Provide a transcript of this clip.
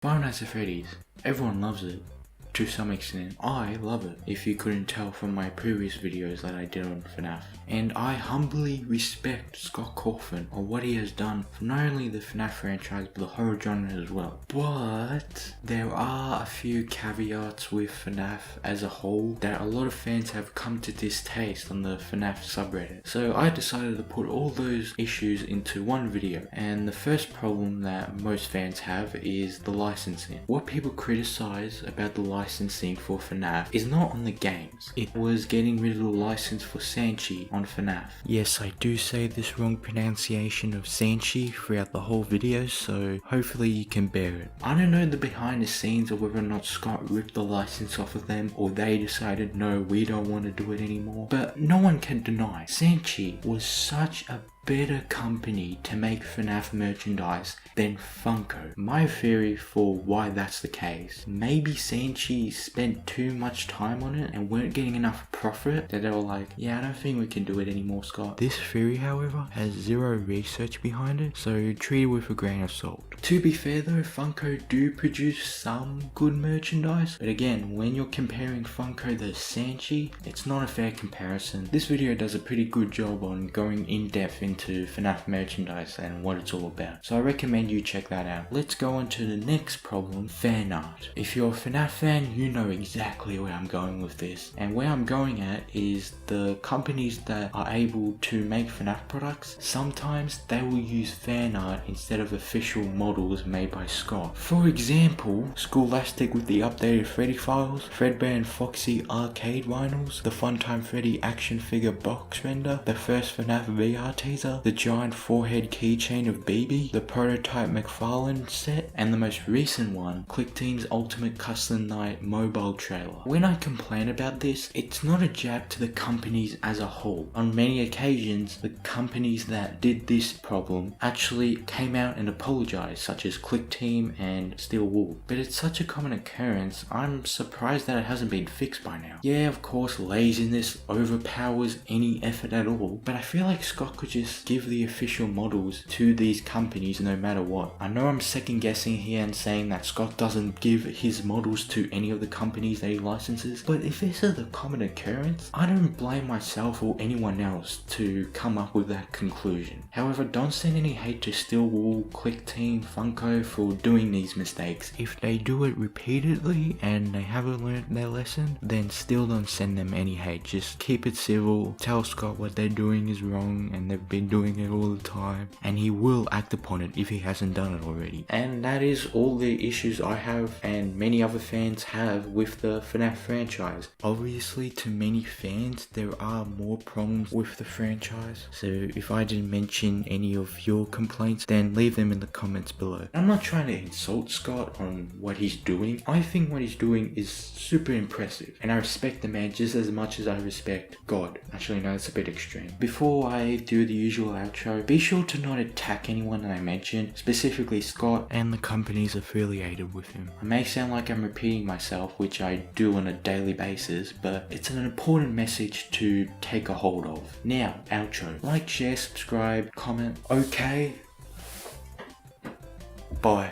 Five Nights at Freddy's. Everyone loves it. To some extent, I love it, if you couldn't tell from my previous videos that I did on FNaF. And I humbly respect Scott Cawthon on what he has done for not only the FNaF franchise but the horror genre as well. But there are a few caveats with FNaF as a whole that a lot of fans have come to distaste on the FNaF subreddit. So I decided to put all those issues into one video. And the first problem that most fans have is the licensing. What people criticize about the licensing for FNaF is not on the games. It was getting rid of the license for Sanchi on FNaF. Yes, I do say this wrong pronunciation of Sanchi throughout the whole video, so hopefully you can bear it. I don't know the behind the scenes of whether or not Scott ripped the license off of them or they decided no, we don't want to do it anymore, but no one can deny Sanchi was such a better company to make FNaF merchandise than Funko. My theory for why that's the case, maybe Sanchi spent too much time on it and weren't getting enough profit that they were like, yeah, I don't think we can do it anymore, Scott. This theory, however, has zero research behind it, so treat it with a grain of salt. To be fair though, Funko do produce some good merchandise, but again, when you're comparing Funko to Sanchi, it's not a fair comparison. This video does a pretty good job on going in depth into FNaF merchandise and what it's all about, so I recommend you check that out. Let's go on to the next problem, fan art. If you're a FNaF fan, you know exactly where I'm going with this, and where I'm going at is the companies that are able to make FNaF products, sometimes they will use fan art instead of official models made by Scott. For example, Scholastic with the updated Freddy files, Fredbear and Foxy arcade vinyls, the Funtime Freddy action figure box render, the first FNaF VR teaser, the giant forehead keychain of BB, the prototype McFarlane set, and the most recent one, ClickTeam's Ultimate Custom Night mobile trailer. When I complain about this, it's not a jab to the companies as a whole. On many occasions, the companies that did this problem actually came out and apologized, such as ClickTeam and Steel Wool. But it's such a common occurrence, I'm surprised that it hasn't been fixed by now. Yeah, of course, laziness overpowers any effort at all, but I feel like Scott could just give the official models to these companies no matter what. I know I'm second guessing here and saying that Scott doesn't give his models to any of the companies that he licenses, but if this is a common occurrence, I don't blame myself or anyone else to come up with that conclusion. However, don't send any hate to Steel Wool, ClickTeam, Funko for doing these mistakes. If they do it repeatedly and they haven't learned their lesson, then still don't send them any hate. Just keep it civil, tell Scott what they're doing is wrong and they've been doing it all the time, and he will act upon it if he hasn't done it already. And that is all the issues I have and many other fans have with the FNaF franchise. Obviously, to many fans, there are more problems with the franchise, so if I didn't mention any of your complaints, then leave them in the comments below. I'm not trying to insult Scott on what he's doing. I think what he's doing is super impressive, and I respect the man just as much as I respect God. Actually, no, that's a bit extreme. Before I do the usual outro, be sure to not attack anyone that I mentioned, specifically Scott and the companies affiliated with him. I may sound like I'm repeating myself, which I do on a daily basis, but it's an important message to take a hold of. Now, outro. Like, share, subscribe, comment. Okay. Bye.